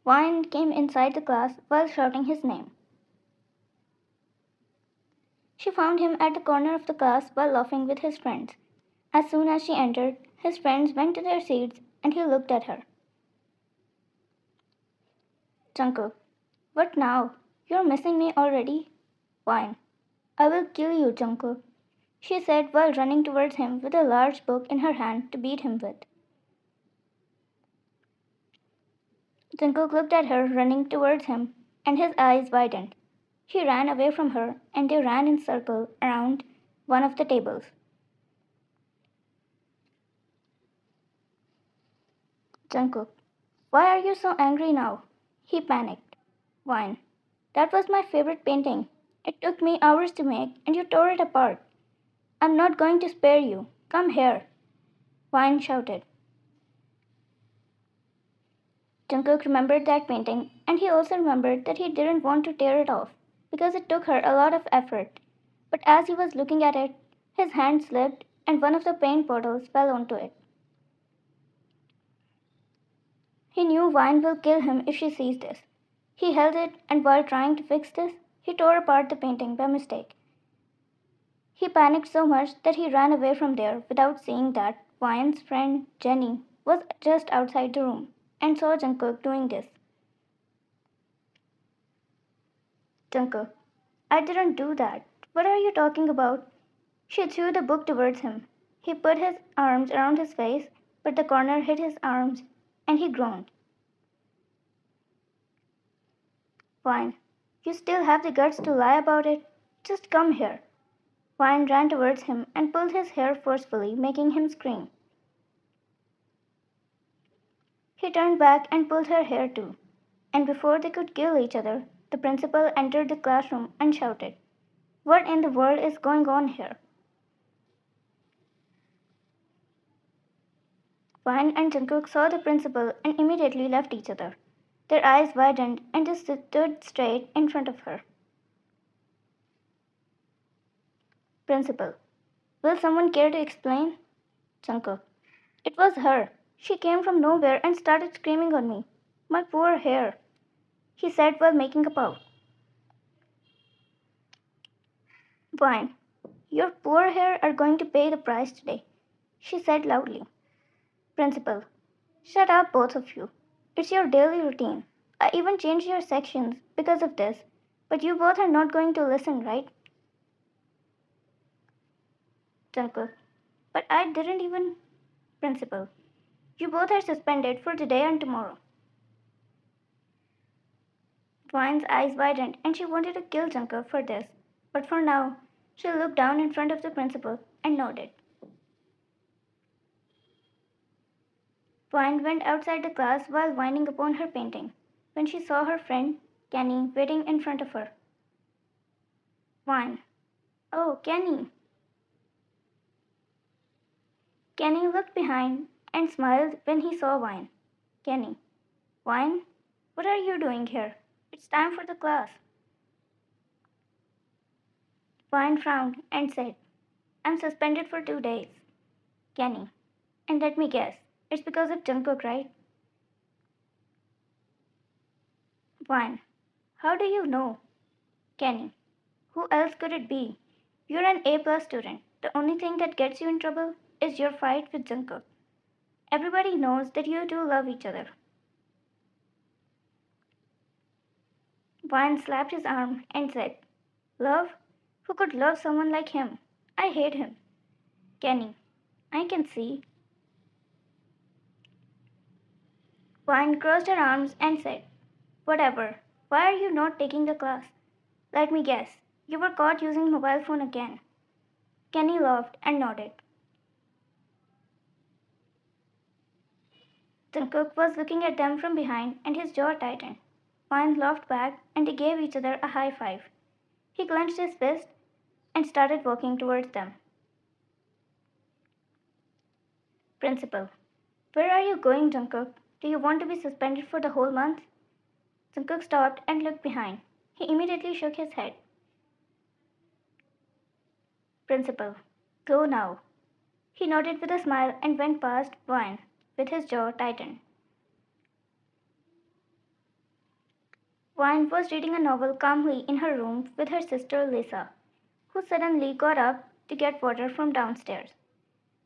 Wine came inside the class while shouting his name. She found him at the corner of the class while laughing with his friends. As soon as she entered, his friends went to their seats and he looked at her. Jungkook, what now? You're missing me already? Wine. I will kill you, Jungkook, she said while running towards him with a large book in her hand to beat him with. Jungkook looked at her running towards him and his eyes widened. He ran away from her and they ran in a circle around one of the tables. Jungkook, why are you so angry now? He panicked. Wine. That was my favorite painting. It took me hours to make and you tore it apart. I'm not going to spare you. Come here. Wine shouted. Jungkook remembered that painting and he also remembered that he didn't want to tear it off because it took her a lot of effort. But as he was looking at it, his hand slipped and one of the paint bottles fell onto it. He knew Vine will kill him if she sees this. He held it and while trying to fix this, he tore apart the painting by mistake. He panicked so much that he ran away from there without seeing that Vine's friend Jenny was just outside the room and saw Jungkook doing this. Jungkook, I didn't do that. What are you talking about? She threw the book towards him. He put his arms around his face, but the corner hit his arms and he groaned. Vine, you still have the guts to lie about it? Just come here. Vine ran towards him and pulled his hair forcefully, making him scream. He turned back and pulled her hair too. And before they could kill each other, the principal entered the classroom and shouted, What in the world is going on here? Vine and Jungkook saw the principal and immediately left each other. Their eyes widened and just stood straight in front of her. Principal, will someone care to explain? Jungkook, it was her. She came from nowhere and started screaming on me. My poor hair, he said while making a pout. Vine, your poor hair are going to pay the price today, she said loudly. Principal, shut up, both of you. It's your daily routine. I even changed your sections because of this, but you both are not going to listen, right? Jungkook, but I didn't even. Principal, you both are suspended for today and tomorrow. Vine's eyes widened and she wanted to kill Jungkook for this, but for now, she looked down in front of the principal and nodded. Vine went outside the class while winding upon her painting when she saw her friend, Kenny, waiting in front of her. Vine. Oh, Kenny. Kenny looked behind and smiled when he saw Vine. Kenny. Vine, what are you doing here? It's time for the class. Vine frowned and said, I'm suspended for 2 days. Kenny. And let me guess, it's because of Jungkook, right? Vine. How do you know? Kenny. Who else could it be? You're an A+ student. The only thing that gets you in trouble is your fight with Jungkook. Everybody knows that you two love each other. Vine slapped his arm and said, Love? Who could love someone like him? I hate him. Kenny. I can see. Vine crossed her arms and said, Whatever. Why are you not taking the class? Let me guess. You were caught using mobile phone again. Kenny laughed and nodded. Jungkook was looking at them from behind and his jaw tightened. Vine laughed back and they gave each other a high five. He clenched his fist and started walking towards them. Principal. Where are you going, Jungkook? Do you want to be suspended for the whole month? Jungkook stopped and looked behind. He immediately shook his head. Principal. Go now. He nodded with a smile and went past Vine with his jaw tightened. Vine was reading a novel calmly in her room with her sister Lisa, who suddenly got up to get water from downstairs.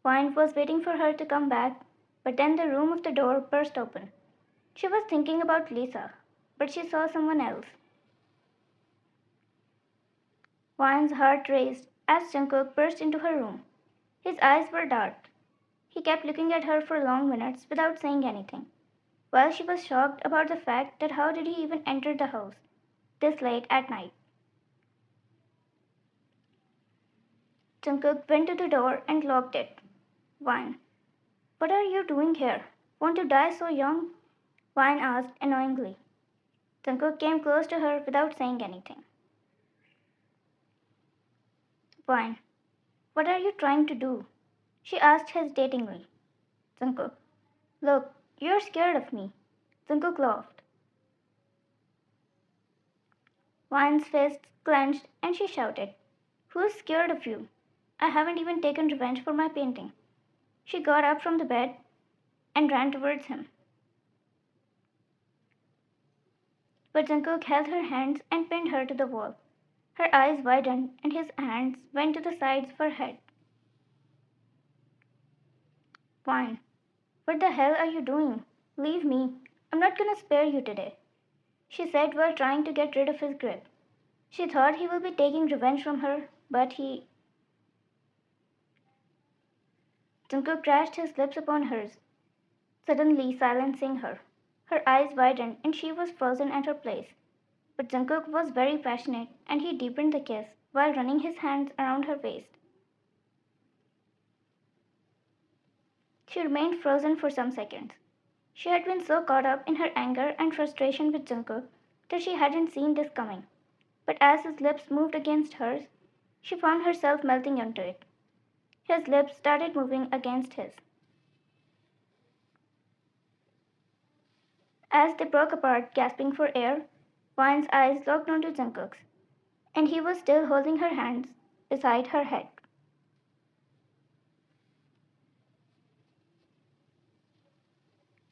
Vine was waiting for her to come back, but then the room of the door burst open. She was thinking about Lisa, but she saw someone else. Vine's heart raced as Jungkook burst into her room. His eyes were dark. He kept looking at her for long minutes without saying anything, while she was shocked about the fact that how did he even enter the house this late at night. Jungkook went to the door and locked it. Vine, what are you doing here? Want to die so young? Vine asked annoyingly. Jungkook came close to her without saying anything. Vine, what are you trying to do? She asked hesitatingly. Jungkook, look, you're scared of me. Jungkook laughed. Vine's fists clenched and she shouted, who's scared of you? I haven't even taken revenge for my painting. She got up from the bed and ran towards him. But Jungkook held her hands and pinned her to the wall. Her eyes widened and his hands went to the sides of her head. Vine, what the hell are you doing? Leave me. I'm not gonna spare you today, she said while trying to get rid of his grip. She thought he will be taking revenge from her, but he. Jungkook crashed his lips upon hers, suddenly silencing her. Her eyes widened and she was frozen at her place. But Jungkook was very passionate and he deepened the kiss while running his hands around her waist. She remained frozen for some seconds. She had been so caught up in her anger and frustration with Jungkook that she hadn't seen this coming. But as his lips moved against hers, she found herself melting into it. His lips started moving against his. As they broke apart, gasping for air, Vine's eyes locked onto Jungkook's, and he was still holding her hands beside her head.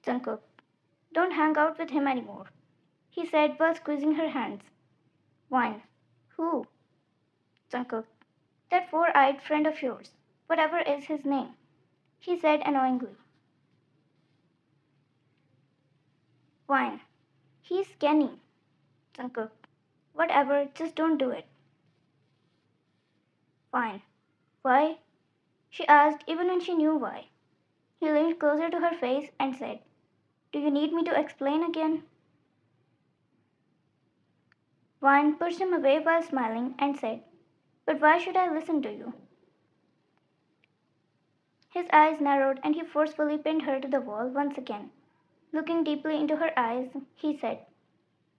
Jungkook, don't hang out with him anymore, he said while squeezing her hands. Vine, who? Jungkook, that four-eyed friend of yours, whatever is his name, he said annoyingly. Vine, he's skinny. Jungkook, whatever, just don't do it. Fine. Why? She asked even when she knew why. He leaned closer to her face and said, do you need me to explain again? Vine pushed him away while smiling and said, but why should I listen to you? His eyes narrowed and he forcefully pinned her to the wall once again. Looking deeply into her eyes, he said,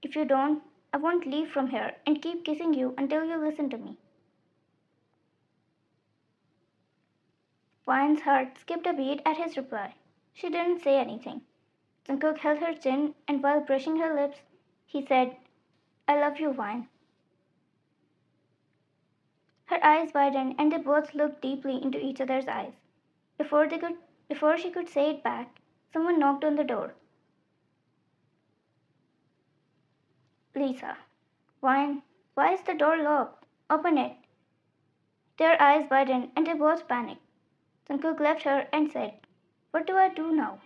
if you don't, I won't leave from here and keep kissing you until you listen to me. Vine's heart skipped a beat at his reply. She didn't say anything. Jungkook held her chin and while brushing her lips, he said, I love you, Vine. Her eyes widened and they both looked deeply into each other's eyes. Before she could say it back, someone knocked on the door. Lisa. Vine, why is the door locked? Open it. Their eyes widened and they both panicked. Jungkook left her and said, what do I do now?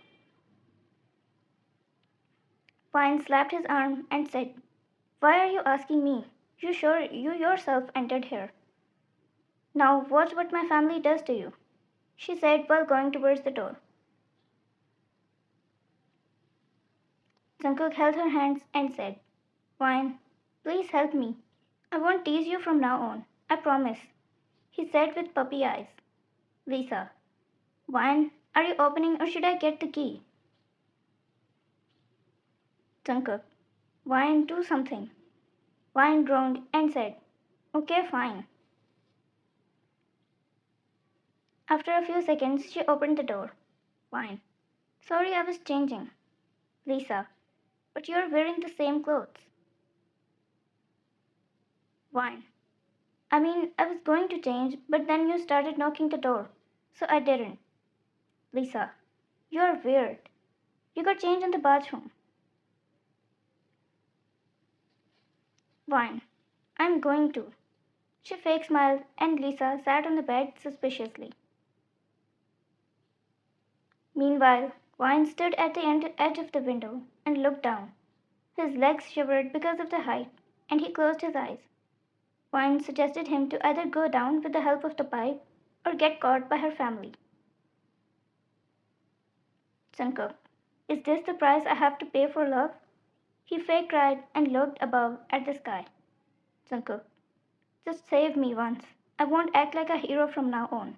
Vine slapped his arm and said, why are you asking me? You sure you yourself entered here. Now watch what my family does to you, she said while going towards the door. Jungkook held her hands and said, Vine, please help me. I won't tease you from now on. I promise, he said with puppy eyes. Lisa. Vine, are you opening or should I get the key? Jungkook. Vine, do something. Vine groaned and said, okay, fine. After a few seconds, she opened the door. Vine. Sorry, I was changing. Lisa. But you're wearing the same clothes. Vine. I mean, I was going to change, but then you started knocking the door, so I didn't. Lisa. You're weird. You got changed in the bathroom. Fine. I'm going to. She fake smiled, and Lisa sat on the bed suspiciously. Meanwhile, Vine stood at the edge of the window and looked down. His legs shivered because of the height, and he closed his eyes. Vine suggested him to either go down with the help of the pipe or get caught by her family. Jungkook, is this the price I have to pay for love? He fake cried and looked above at the sky. Jungkook, just save me once. I won't act like a hero from now on.